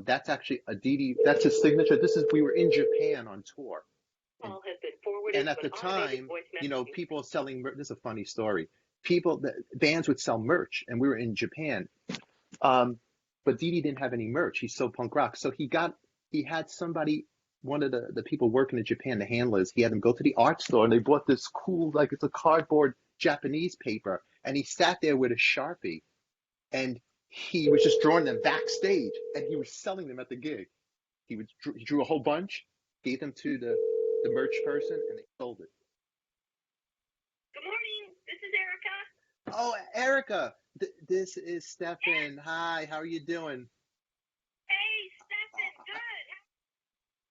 That's actually a Dee Dee, that's his signature. We were in Japan on tour. call has been forwarded And at to the an automated time, voice messaging people selling merch. This is a funny story. The bands would sell merch, and we were in Japan. But Dee Dee didn't have any merch. He's so punk rock. So he had somebody, one of the people working in Japan, the handlers, he had them go to the art store, and they bought this cool, like it's a cardboard Japanese paper. And he sat there with a Sharpie, and he was just drawing them backstage, and he was selling them at the gig. He drew a whole bunch, gave them to the merch person, and they sold it. Good morning. This is Erica. Oh, Erica, this is Stefan. Hi, how are you doing? Hey, Stefan.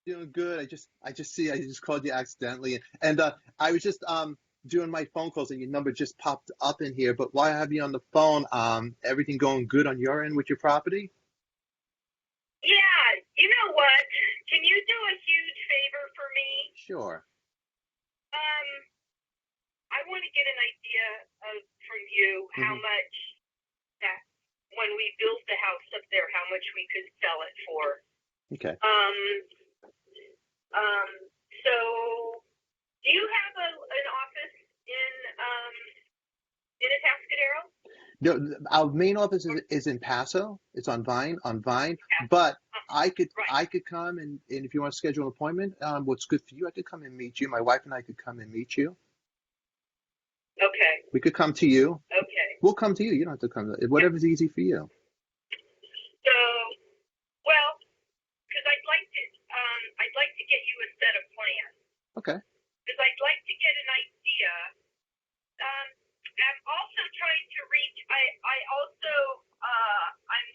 Good. Doing good. I just called you accidentally, and I was just doing my phone calls, and your number just popped up in here. But while I have you on the phone, everything going good on your end with your property? Yeah. You know what? Can you do a huge favor for me? Sure. I want to get an idea from you how much that when we build the house up there, how much we could sell it for. Okay. So do you have an office in Atascadero? No, our main office is in Paso. It's on Vine, but I could come and if you want to schedule an appointment, what's good for you, I could come and meet you. My wife and I could come and meet you. Okay. We could come to you. Okay. We'll come to you. You don't have to come. Whatever's easy for you. So, well, because I'd like to get you a set of plans. Okay. Because I'd like to get an idea. I'm also trying to reach. I'm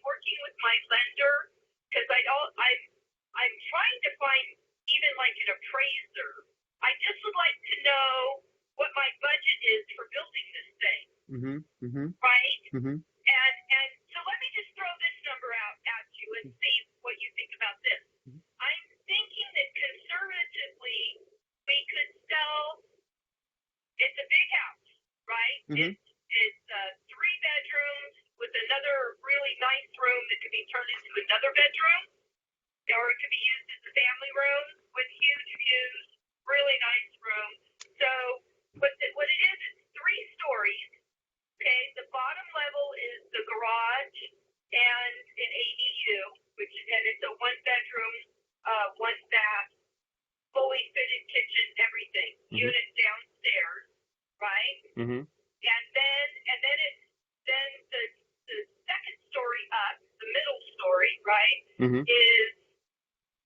working with my lender because I'm trying to find even like an appraiser. I just would like to know what my budget is for building this thing. Right? And so let me just throw this number out at you and see what you think about this. I'm thinking that conservatively we could sell. It's Mm-hmm. It's 3 bedrooms with another really nice room that could be turned into another bedroom, or it could be used as a family room with huge views, really nice room. So what it is, it's 3 stories. Okay, the bottom level is the garage and an ADU, and it's a 1-bedroom, 1-bath, fully fitted kitchen, everything. Mm-hmm. Unit downstairs, right? Mm-hmm. And then the second story up, the middle story, right, Mm-hmm. is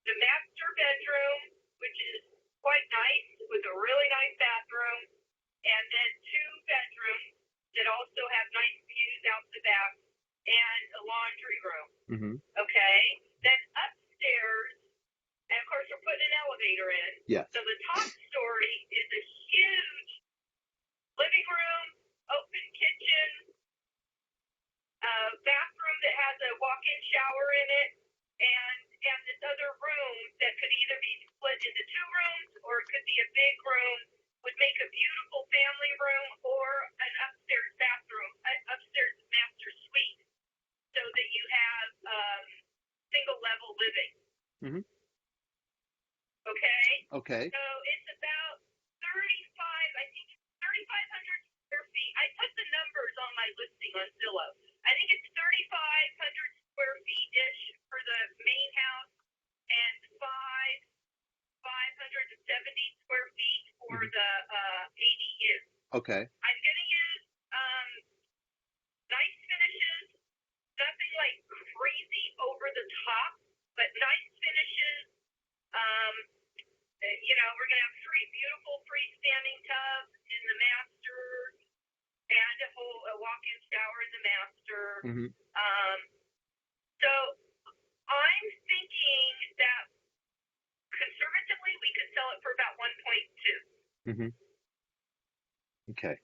the master bedroom, which is quite nice with a really nice bathroom, and then 2 bedrooms that also have nice views out the back and a laundry room. Mm-hmm. Okay? Then upstairs, and of course we're putting an elevator in. Yes. So the top story is a huge living room, open kitchen, bathroom that has a walk-in shower in it, and this other room that could either be split into 2 rooms or it could be a big room, would make a beautiful family room or an upstairs bathroom, upstairs master suite, so that you have single-level living. Mm-hmm. Okay? Okay. So it's about 3,500 square feet. I put the numbers on my listing on Zillow. I think it's 3,500 square feet-ish for the main house and 570 square feet for the ADU. Okay. I'm going to use nice finishes, nothing like crazy over the top, but nice finishes. We're going to have 3 beautiful freestanding tubs in the master and a walk-in shower in the master. Mm-hmm. So I'm thinking that conservatively we could sell it for about 1.2. Mm-hmm. Okay.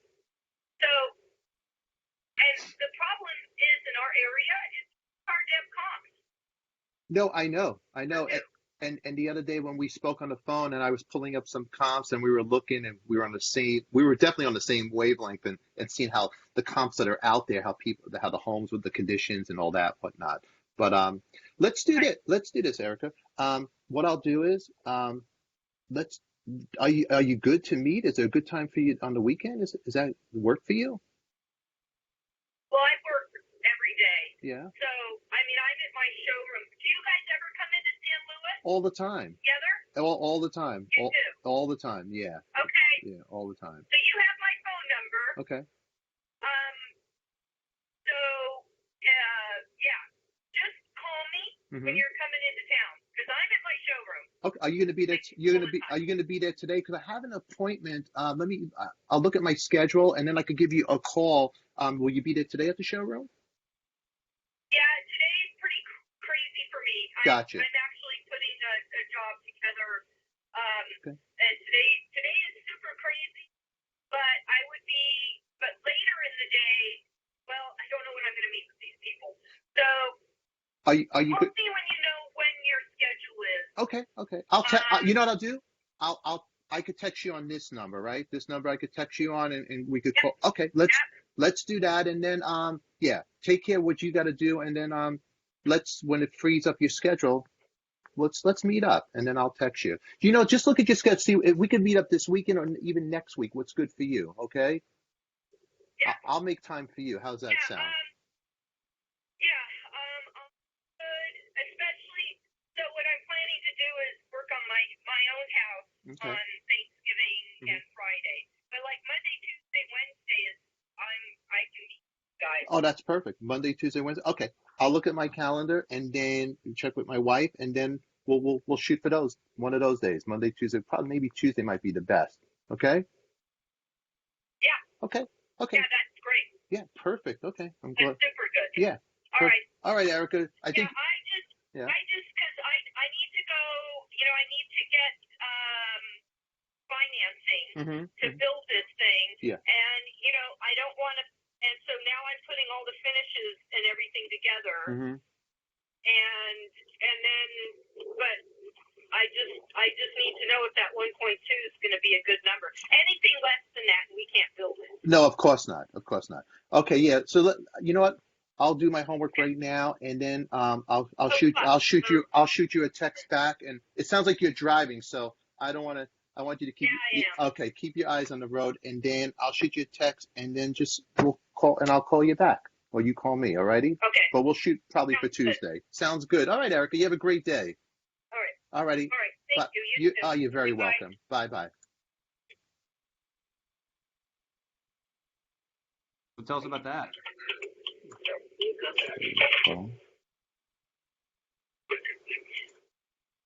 So, and the problem is in our area is hard to have comps. No, I know. And the other day when we spoke on the phone and I was pulling up some comps and we were looking and we were definitely on the same wavelength and seeing how the comps that are out there, how the homes with the conditions and all that, whatnot. But let's do this, Erica. What I'll do is are you good to meet? Is there a good time for you on the weekend? Is that work for you? Well, I work every day. Yeah. So, I mean, I'm at my showroom. Do you guys ever come into San Luis All the time. together? All the time. You do? All the time. Yeah. Okay. Yeah. All the time. So you have my phone number. Okay. So, yeah, just call me when Mm-hmm. you're coming into town because I'm at my showroom. Okay. Are you going to be there? Are you going to be there today? Because I have an appointment. I'll look at my schedule and then I could give you a call. Will you be there today at the showroom? Yeah, today's pretty crazy for me. Gotcha. I'm actually putting a job together. Okay. And today is super crazy, but but later in the day, well, I don't know when I'm going to meet with these people. So Are you call good? me when you know when your schedule is. Okay. You know what I'll do? I could text you on this number, right? This number I could text you on and we could call. Okay, let's do that and then take care of what you got to do and then when it frees up your schedule, let's meet up and then I'll text you. Just look at your schedule, see if we can meet up this weekend or even next week. What's good for you, okay? Yeah. I'll make time for you. How's that sound? Good. Especially, so what I'm planning to do is work on my own house Okay. on Thanksgiving and Friday. But like Monday, Tuesday, Wednesday I can meet you guys. Oh, that's perfect. Monday, Tuesday, Wednesday. Okay. I'll look at my calendar and then check with my wife and then we'll shoot for those one of those days. Monday, Tuesday, probably maybe Tuesday might be the best. Okay? Yeah. Okay. Yeah, that's great. Yeah, perfect. Okay. I'm That's glad. super good. Yeah. All right. All right, Erica. I think Yeah, I just because I need to go. I need to get financing to build this thing. Yeah. And I don't want to. And so now I'm putting all the finishes and everything together. Mm-hmm. And then, but I just need to know if that 1.2 is going to be a good number. Anything less than that, we can't build it. No, of course not. Of course not. Okay, yeah. So you know what? I'll do my homework right now, and then I'll shoot you a text back. And it sounds like you're driving, so I don't want to. I want you to keep. Yeah, I am. Okay, keep your eyes on the road, and then I'll shoot you a text, and then we'll call, and I'll call you back, or you call me. Alrighty? Okay. But we'll shoot probably for Sounds good. Tuesday. Sounds good. All right, Erica. You have a great day. All right. Alrighty. All right. Thank But you. You too. you're very Bye. welcome. Bye bye. So tell us about that.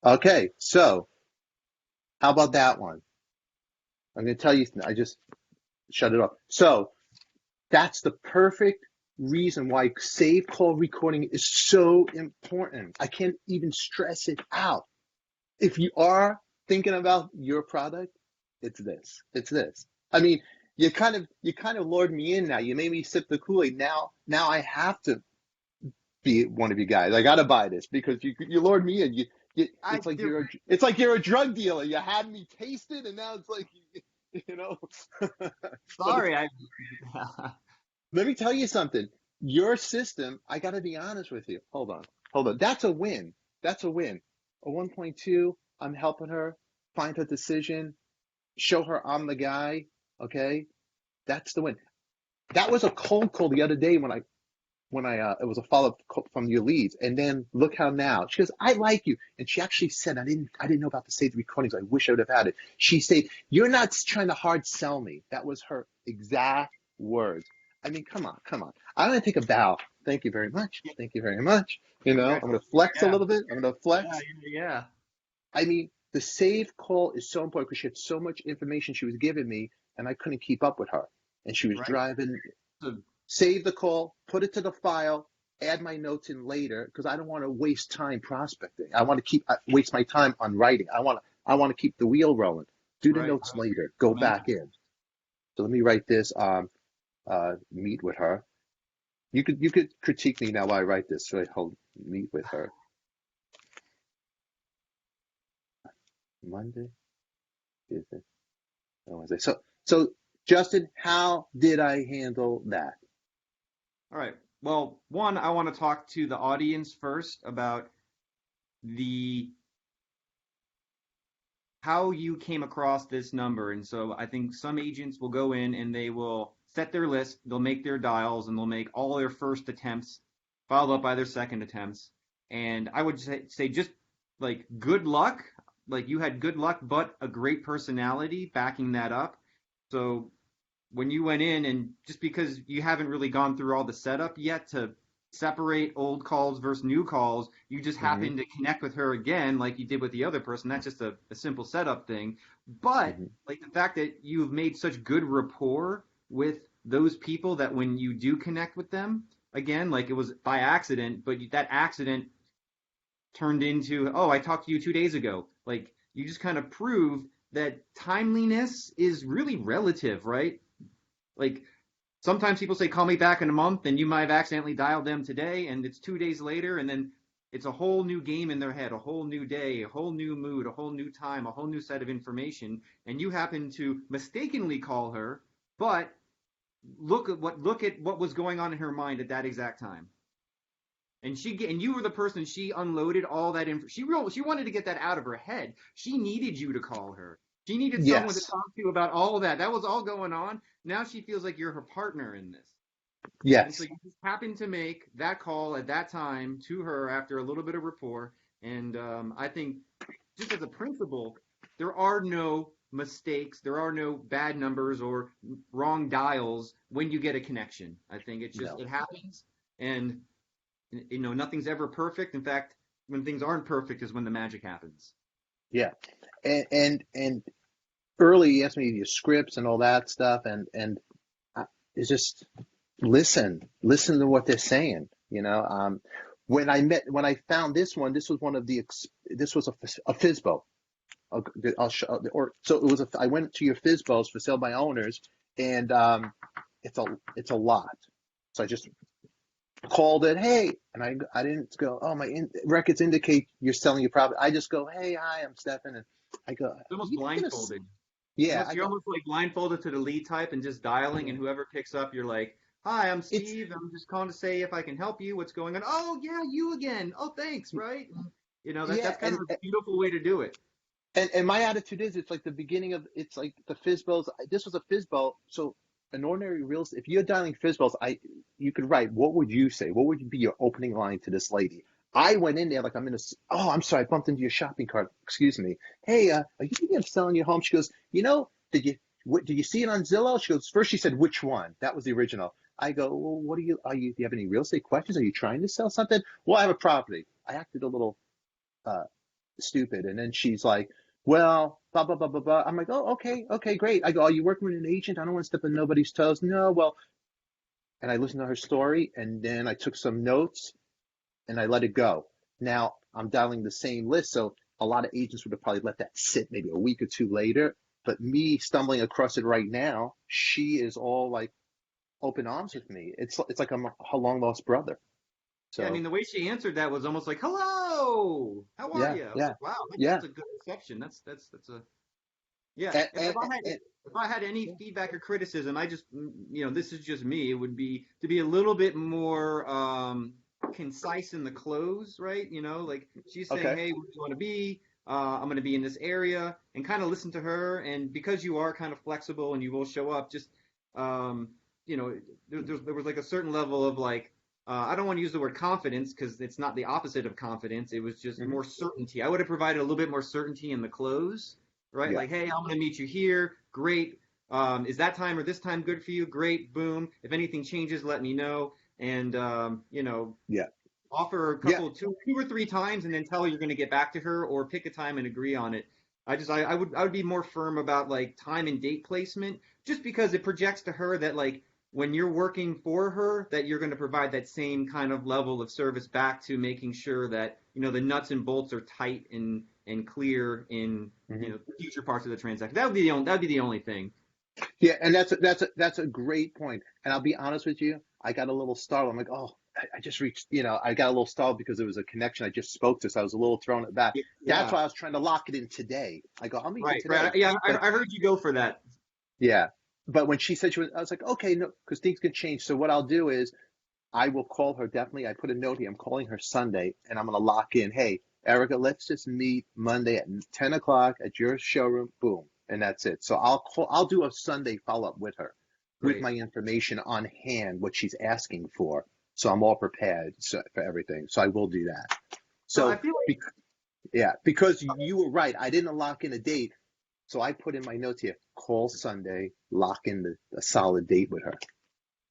Okay, so how about that one? I'm going to tell you, I just shut it off. So that's the perfect reason why save call recording is so important. I can't even stress it out. If you are thinking about your product, it's this. It's this. I mean, you kind of lured me in now. You made me sip the Kool-Aid. Now I have to be one of you guys. I got to buy this because you lured me in. It's like you're a drug dealer. You had me taste it, and now it's like, you know. Sorry, Let me tell you something. Your system, I got to be honest with you. Hold on. That's a win. That's a win. A 1.2, I'm helping her find her decision, show her I'm the guy, okay? That's the win. That was a cold call the other day when it was a follow-up from your leads. And then look how now. She goes, I like you. And she actually said, I didn't know about the saved recordings. I wish I would have had it. She said, you're not trying to hard sell me. That was her exact words. I mean, come on. I'm going to take a bow. Thank you very much. Thank you very much. You know, I'm going to flex a little bit. I'm going to flex. Yeah. I mean, the save call is so important because she had so much information she was giving me, and I couldn't keep up with her. And she was driving. Save the call, put it to the file, add my notes in later because I don't want to waste time prospecting. I want to waste my time on writing. I want to keep the wheel rolling. Do the notes later. Go back in. So let me write this. Meet with her. You could critique me now while I write this. So meet with her. Monday, Tuesday, Wednesday. So Justin, how did I handle that? All right. Well, one, I want to talk to the audience first about how you came across this number. And so I think some agents will go in and they will set their list, they'll make their dials, and they'll make all their first attempts, followed up by their second attempts. And I would say just like good luck. Like you had good luck, but a great personality backing that up. So when you went in, and just because you haven't really gone through all the setup yet to separate old calls versus new calls, you just happen to connect with her again like you did with the other person. That's just a simple setup thing. But like the fact that you've made such good rapport with those people that when you do connect with them, again, like it was by accident, but that accident turned into, oh, I talked to you 2 days ago. Like you just kind of prove that timeliness is really relative, right? Like sometimes people say, call me back in a month, and you might have accidentally dialed them today, and it's 2 days later, and then it's a whole new game in their head, a whole new day, a whole new mood, a whole new time, a whole new set of information, and you happen to mistakenly call her, but look at what was going on in her mind at that exact time. And you were the person she unloaded all that info. She wanted to get that out of her head. She needed you to call her. She needed someone to talk to about all of that. That was all going on. Now she feels like you're her partner in this. Yes. And so you just happened to make that call at that time to her after a little bit of rapport. And I think just as a principle, there are no mistakes. There are no bad numbers or wrong dials when you get a connection. I think it's just, it happens. And you know, nothing's ever perfect. In fact, when things aren't perfect is when the magic happens. Yeah. And early you asked me your scripts and all that stuff, and it's just listen to what they're saying. You know, when I found this one, this was a FISBO. I went to your FISBOs for sale by owners, and it's a lot. So I just called it, hey, and I didn't go, oh, my records indicate you're selling your property. I just go, hey, hi, I'm Stefan, and I go, It's almost blindfolded. Yeah, You're almost like blindfolded to the lead type and just dialing, and whoever picks up, you're like, "Hi, I'm it's Steve. I'm just calling to say if I can help you. What's going on?" "Oh, yeah, you again. Oh, thanks." Right? yeah, That's kind of a beautiful way to do it. and my attitude is it's like the beginning of it's like the Fizbos. This was a Fizbo, so an ordinary real estate. If you're dialing Fizbos, you could write what would you say? What would be your opening line to this lady? I went in there like I'm in a. Oh, I'm sorry, I bumped into your shopping cart. Excuse me. Hey, are you thinking of selling your home? She goes, did you see it on Zillow? She goes, first she said which one? That was the original. I go, well, what do you have any real estate questions? Are you trying to sell something? Well, I have a property. I acted a little uh, stupid. And then she's like, well, blah, blah, blah, blah, blah. I'm like, oh, okay, great. I go, are you working with an agent? I don't want to step on nobody's toes. No, well, and I listened to her story and then I took some notes and I let it go. Now I'm dialing the same list. So a lot of agents would have probably let that sit maybe a week or two later. But me stumbling across it right now, she is all like open arms with me. It's like I'm her long lost brother. Yeah, I mean, So the way she answered that was almost like, "Hello, how are yeah, you?" I was yeah, like, "Wow, yeah. that's a good reception. That's a yeah." And, If I had and, if I had any yeah. feedback or criticism, this is just me. It would be to be a little bit more concise in the close, right? Like she's saying, Okay. "Hey, where do you want to be? I'm going to be in this area," and kind of listen to her. And because you are kind of flexible and you will show up, just um, there was like a certain level of like. I don't want to use the word confidence because it's not the opposite of confidence. It was just Hmm. more certainty. I would have provided a little bit more certainty in the close, right? Yeah. Like, hey, I'm going to meet you here. Great. Is that time or this time good for you? Great. Boom. If anything changes, let me know. And Yeah. offer a Yeah. couple, two or three times, and then tell her you're going to get back to her, or pick a time and agree on it. I would be more firm about like time and date placement, just because it projects to her that like when you're working for her, that you're going to provide that same kind of level of service back to making sure that the nuts and bolts are tight and clear in Hmm. future parts of the transaction. That would be the only thing. Yeah. And that's a great point. And I'll be honest with you, I got a little startled. I'm like, oh, I just reached, I got a little startled because there was a connection I just spoke to. So I was a little thrown back. That's Yeah, why I was trying to lock it in today. I go, I'll meet you right, right. today. Yeah, But I heard you go for that. yeah. But when she said I was like, okay, no, because things can change. So what I'll do is I will call her definitely. I put a note here. I'm calling her Sunday and I'm going to lock in. Hey, Erica, let's just meet Monday at 10 o'clock at your showroom. Boom. And that's it. So I'll do a Sunday follow up with her with Great. my information on hand, what she's asking for. So I'm all prepared for everything. So I will do that. So I So, feel like yeah, because you were right. I didn't lock in a date. So I put in my notes here, call Sunday, lock in a solid date with her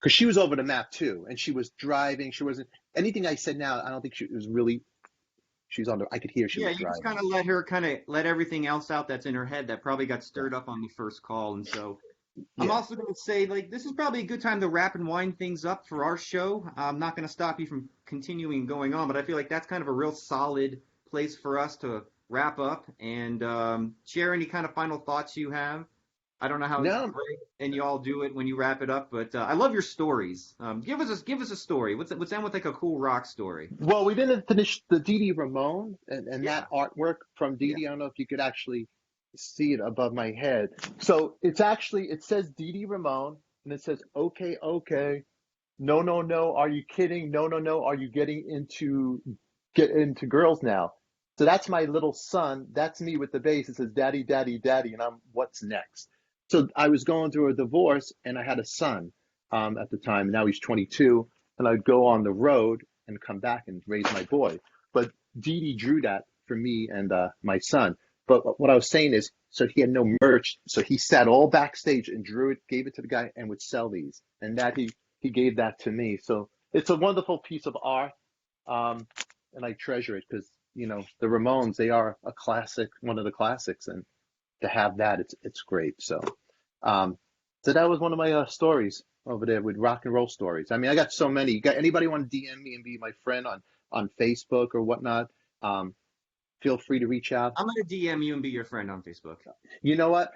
because she was over the map too, and she was driving. She wasn't anything I said now. I don't think she was really. She was on the. I could hear she yeah, was you just driving. kind of let her kind of let everything else out that's in her head that probably got Yeah, stirred up on the first call. And so I'm yeah, also going to say, like, this is probably a good time to wrap and wind things up for our show. I'm not going to stop you from continuing going on, but I feel like that's kind of a real solid place for us to wrap up and share any kind of final thoughts you have. I don't know how no, Greg and you all do it when you wrap it up, but I love your stories. Give us a story. What's end with like a cool rock story? well, we didn't finish the Dee Ramone and Yeah, that artwork from yeah. Dee. I don't know if you could actually see it above my head. So it says Dee Ramone and it says, okay, okay. No, no, no. Are you kidding? No, no, no. Are you get into girls now? So that's my little son. That's me with the bass. It says, Daddy, Daddy, Daddy. And I'm, what's next? So I was going through a divorce and I had a son at the time. Now he's 22. And I'd go on the road and come back and raise my boy. But Dee Dee drew that for me and my son. But what I was saying is, so he had no merch. So he sat all backstage and drew it, gave it to the guy, and would sell these. And that he gave that to me. So it's a wonderful piece of art, and I treasure it because the Ramones, they are a classic, one of the classics, and to have that, it's great. Um, so that was one of my stories over there with rock and roll stories. I mean, I got so many. You got anybody want to DM me and be my friend on Facebook or whatnot? Um, Feel free to reach out. I'm gonna DM you and be your friend on Facebook. You know what?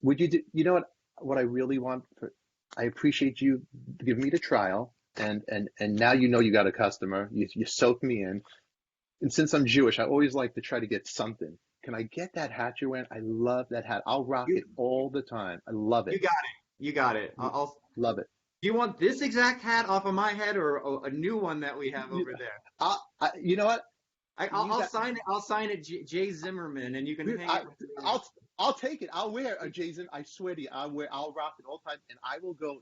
Would you do? You know what? What I really want for, I appreciate you giving me the trial, and now you got a customer. You soak me in, and since I'm Jewish, I always like to try to get something. can I get that hat you're wearing? I love that hat. I'll rock it all the time. I love You it. got it. You got it. Love it. Do you want this exact hat off of my head or a new one that we have over there? You know what? I'll sign it. I'll sign it, Jay Zimmerman, and you can hang it. I'll take it. I'll wear a Jason. I swear to you, I'll rock it all the time, and I will go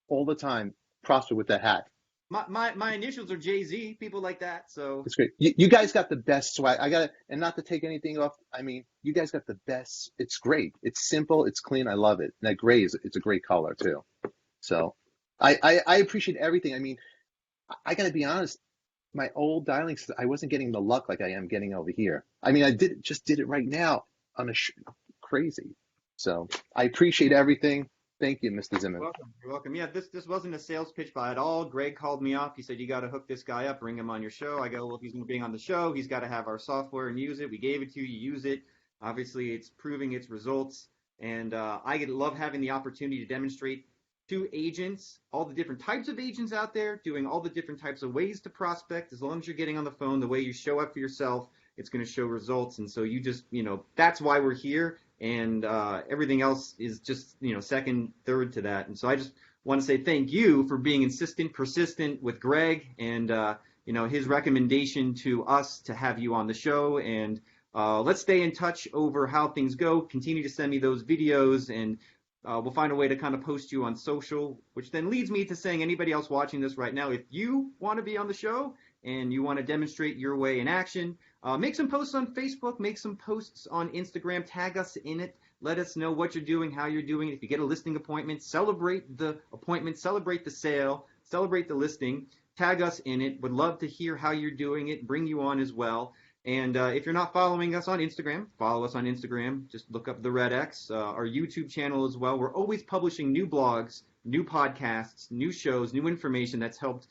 all the time. Prosper with that hat. My initials are Jay-Z. People like that, so It's great. You guys got the best swag. And not to take anything off. I mean, you guys got the best. It's great. It's simple. It's clean. I love it. And that gray it's a great color too. So, I appreciate everything. I mean, I got to be honest. My old dialing system, I wasn't getting the luck like I am getting over here. I mean, I did it right now on crazy. So I appreciate everything. Thank you, Mr. Zimmerman. You're welcome. Yeah, this wasn't a sales pitch by at all. Greg called me up. He said, you got to hook this guy up, bring him on your show. I go, well, if he's going to be on the show, he's got to have our software and use it. We gave it to you, you use it. Obviously, it's proving its results. And I love having the opportunity to demonstrate to agents, all the different types of agents out there, doing all the different types of ways to prospect. As long as you're getting on the phone, the way you show up for yourself, it's going to show results. And so you just, that's why we're here. And everything else is just, second, third to that. And so I just want to say thank you for being insistent, persistent with Greg and, his recommendation to us to have you on the show. And let's stay in touch over how things go. Continue to send me those videos, and we'll find a way to kind of post you on social, which then leads me to saying anybody else watching this right now, if you want to be on the show and you want to demonstrate your way in action, make some posts on Facebook, make some posts on Instagram, tag us in it. Let us know what you're doing, how you're doing it. If you get a listing appointment, celebrate the appointment, celebrate the sale, celebrate the listing, tag us in it. Would love to hear how you're doing it, bring you on as well. And if you're not following us on Instagram, follow us on Instagram. Just look up the REDX, our YouTube channel as well. We're always publishing new blogs, new podcasts, new shows, new information that's helped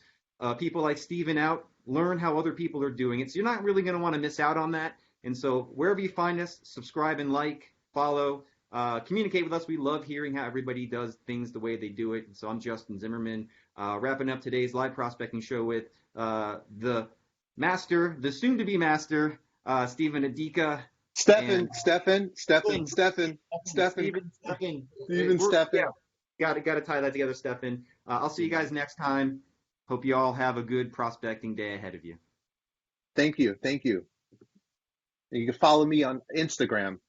people like Steven out, learn how other people are doing it. So you're not really going to want to miss out on that. And so wherever you find us, subscribe and like, follow, communicate with us. We love hearing how everybody does things the way they do it. And so I'm Justin Zimmerman, wrapping up today's live prospecting show with the master, the soon-to-be master, Stefan Adika. Stefan. Yeah, got to tie that together, Stefan. I'll see you guys next time. Hope you all have a good prospecting day ahead of you. Thank you. And you can follow me on Instagram.